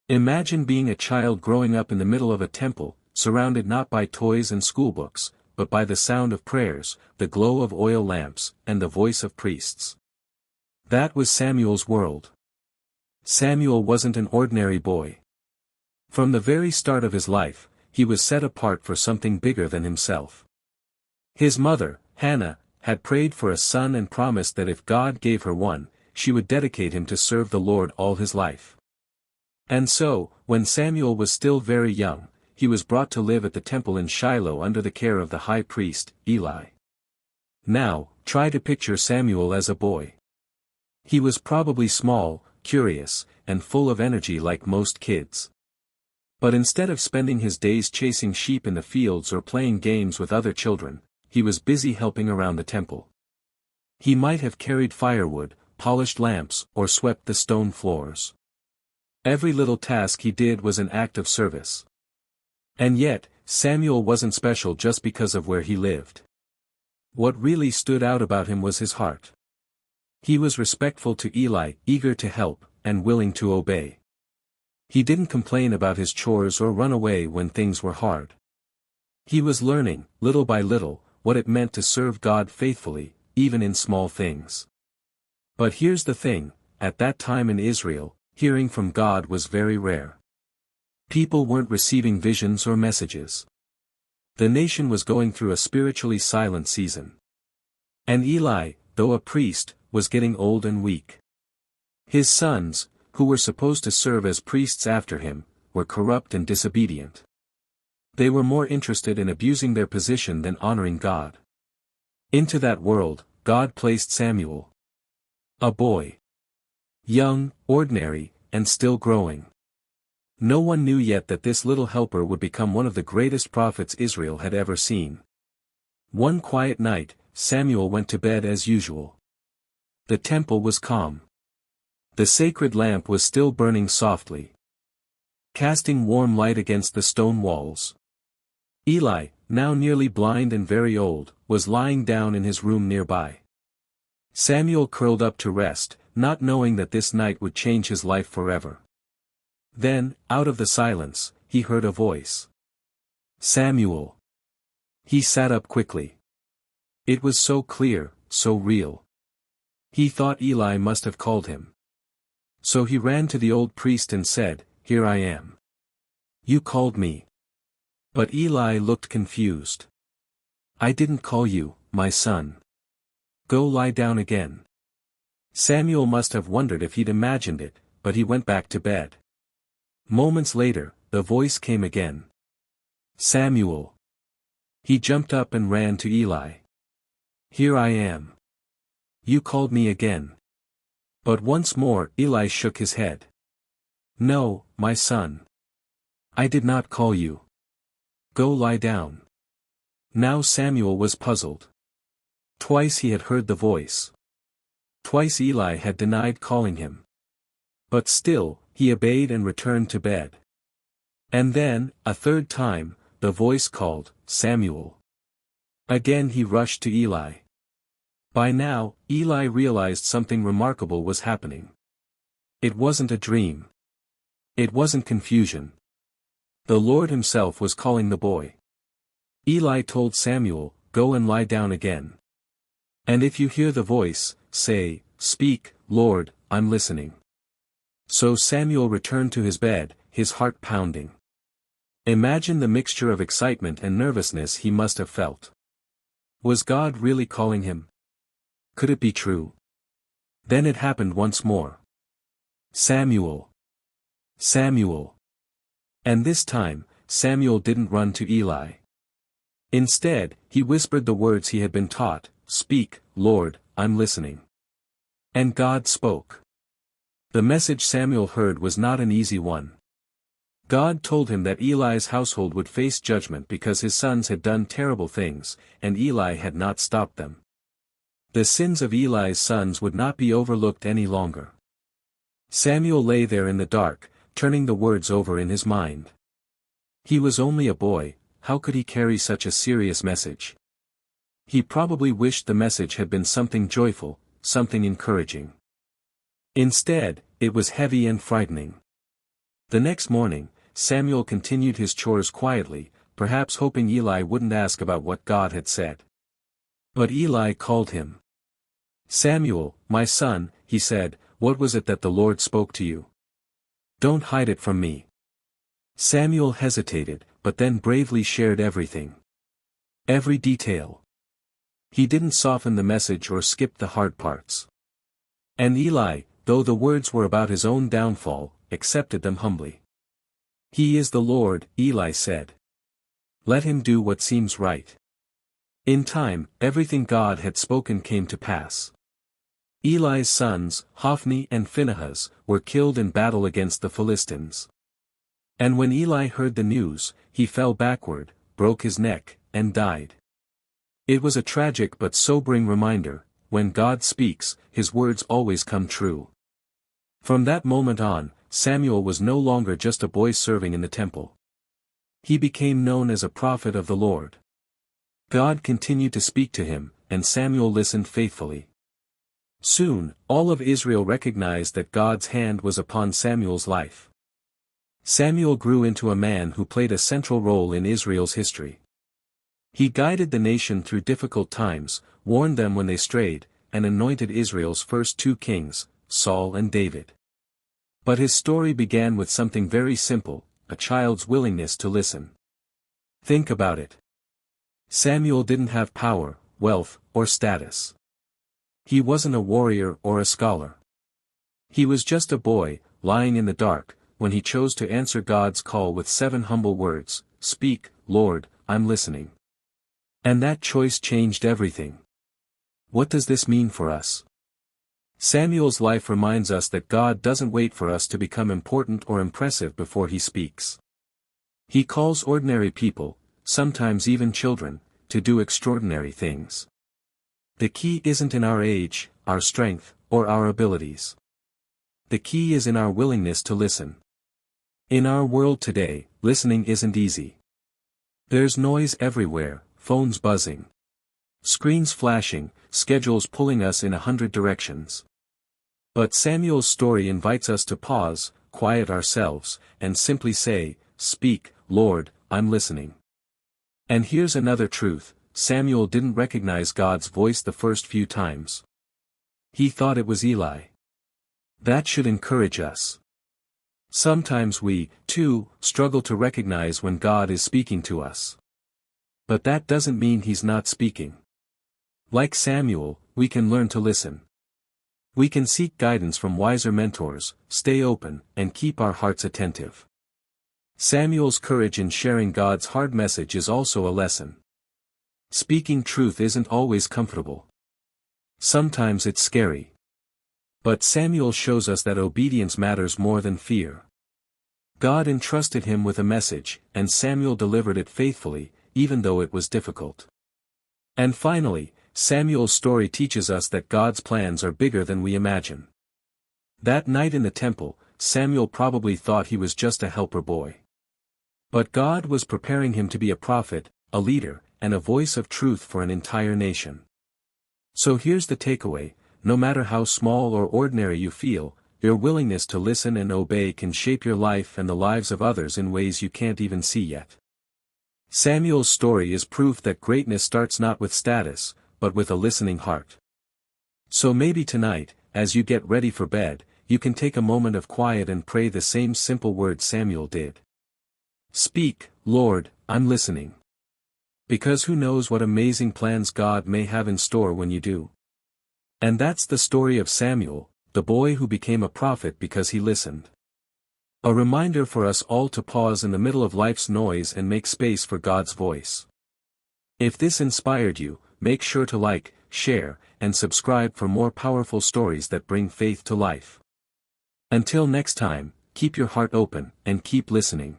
Imagine being a child growing up in the middle of a temple, surrounded not by toys and schoolbooks, but by the sound of prayers, the glow of oil lamps, and the voice of priests. That was Samuel's world. Samuel wasn't an ordinary boy. From the very start of his life, he was set apart for something bigger than himself. His mother, Hannah, had prayed for a son and promised that if God gave her one, she would dedicate him to serve the Lord all his life. And so, when Samuel was still very young, he was brought to live at the temple in Shiloh under the care of the high priest, Eli. Now, try to picture Samuel as a boy. He was probably small, curious, and full of energy like most kids. But instead of spending his days chasing sheep in the fields or playing games with other children, he was busy helping around the temple. He might have carried firewood, polished lamps, or swept the stone floors. Every little task he did was an act of service. And yet, Samuel wasn't special just because of where he lived. What really stood out about him was his heart. He was respectful to Eli, eager to help, and willing to obey. He didn't complain about his chores or run away when things were hard. He was learning, little by little, what it meant to serve God faithfully, even in small things. But here's the thing, at that time in Israel, hearing from God was very rare. People weren't receiving visions or messages. The nation was going through a spiritually silent season. And Eli, though a priest, was getting old and weak. His sons, who were supposed to serve as priests after him, were corrupt and disobedient. They were more interested in abusing their position than honoring God. Into that world, God placed Samuel. A boy. Young, ordinary, and still growing. No one knew yet that this little helper would become one of the greatest prophets Israel had ever seen. One quiet night, Samuel went to bed as usual. The temple was calm. The sacred lamp was still burning softly, casting warm light against the stone walls. Eli, now nearly blind and very old, was lying down in his room nearby. Samuel curled up to rest, not knowing that this night would change his life forever. Then, out of the silence, he heard a voice. Samuel. He sat up quickly. It was so clear, so real. He thought Eli must have called him. So he ran to the old priest and said, "Here I am. You called me." But Eli looked confused. "I didn't call you, my son. Go lie down again." Samuel must have wondered if he'd imagined it, but he went back to bed. Moments later, the voice came again. Samuel. He jumped up and ran to Eli. "Here I am. You called me again." But once more Eli shook his head. "No, my son. I did not call you. Go lie down." Now Samuel was puzzled. Twice he had heard the voice. Twice Eli had denied calling him. But still, he obeyed and returned to bed. And then, a third time, the voice called, "Samuel." Again he rushed to Eli. By now, Eli realized something remarkable was happening. It wasn't a dream. It wasn't confusion. The Lord himself was calling the boy. Eli told Samuel, "Go and lie down again. And if you hear the voice, say, 'Speak, Lord, I'm listening.'" So Samuel returned to his bed, his heart pounding. Imagine the mixture of excitement and nervousness he must have felt. Was God really calling him? Could it be true? Then it happened once more. "Samuel. Samuel." And this time, Samuel didn't run to Eli. Instead, he whispered the words he had been taught, "Speak, Lord, I'm listening." And God spoke. The message Samuel heard was not an easy one. God told him that Eli's household would face judgment because his sons had done terrible things, and Eli had not stopped them. The sins of Eli's sons would not be overlooked any longer. Samuel lay there in the dark, turning the words over in his mind. He was only a boy, how could he carry such a serious message? He probably wished the message had been something joyful, something encouraging. Instead, it was heavy and frightening. The next morning, Samuel continued his chores quietly, perhaps hoping Eli wouldn't ask about what God had said. But Eli called him. "Samuel, my son," he said, "what was it that the Lord spoke to you? Don't hide it from me." Samuel hesitated, but then bravely shared everything. Every detail. He didn't soften the message or skip the hard parts. And Eli, though the words were about his own downfall, accepted them humbly. "He is the Lord," Eli said. "Let him do what seems right." In time, everything God had spoken came to pass. Eli's sons, Hophni and Phinehas, were killed in battle against the Philistines. And when Eli heard the news, he fell backward, broke his neck, and died. It was a tragic but sobering reminder: when God speaks, his words always come true. From that moment on, Samuel was no longer just a boy serving in the temple. He became known as a prophet of the Lord. God continued to speak to him, and Samuel listened faithfully. Soon, all of Israel recognized that God's hand was upon Samuel's life. Samuel grew into a man who played a central role in Israel's history. He guided the nation through difficult times, warned them when they strayed, and anointed Israel's first two kings, Saul and David. But his story began with something very simple: a child's willingness to listen. Think about it. Samuel didn't have power, wealth, or status. He wasn't a warrior or a scholar. He was just a boy, lying in the dark, when he chose to answer God's call with 7 humble words: "Speak, Lord, I'm listening." And that choice changed everything. What does this mean for us? Samuel's life reminds us that God doesn't wait for us to become important or impressive before he speaks. He calls ordinary people, sometimes even children, to do extraordinary things. The key isn't in our age, our strength, or our abilities. The key is in our willingness to listen. In our world today, listening isn't easy. There's noise everywhere, phones buzzing, screens flashing, schedules pulling us in 100 directions. But Samuel's story invites us to pause, quiet ourselves, and simply say, "Speak, Lord, I'm listening." And here's another truth: Samuel didn't recognize God's voice the first few times. He thought it was Eli. That should encourage us. Sometimes we, too, struggle to recognize when God is speaking to us. But that doesn't mean he's not speaking. Like Samuel, we can learn to listen. We can seek guidance from wiser mentors, stay open, and keep our hearts attentive. Samuel's courage in sharing God's hard message is also a lesson. Speaking truth isn't always comfortable. Sometimes it's scary. But Samuel shows us that obedience matters more than fear. God entrusted him with a message, and Samuel delivered it faithfully, even though it was difficult. And finally, Samuel's story teaches us that God's plans are bigger than we imagine. That night in the temple, Samuel probably thought he was just a helper boy. But God was preparing him to be a prophet, a leader, and a voice of truth for an entire nation. So here's the takeaway: no matter how small or ordinary you feel, your willingness to listen and obey can shape your life and the lives of others in ways you can't even see yet. Samuel's story is proof that greatness starts not with status, but with a listening heart. So maybe tonight, as you get ready for bed, you can take a moment of quiet and pray the same simple words Samuel did. "Speak, Lord, I'm listening." Because who knows what amazing plans God may have in store when you do. And that's the story of Samuel, the boy who became a prophet because he listened. A reminder for us all to pause in the middle of life's noise and make space for God's voice. If this inspired you, make sure to like, share, and subscribe for more powerful stories that bring faith to life. Until next time, keep your heart open, and keep listening.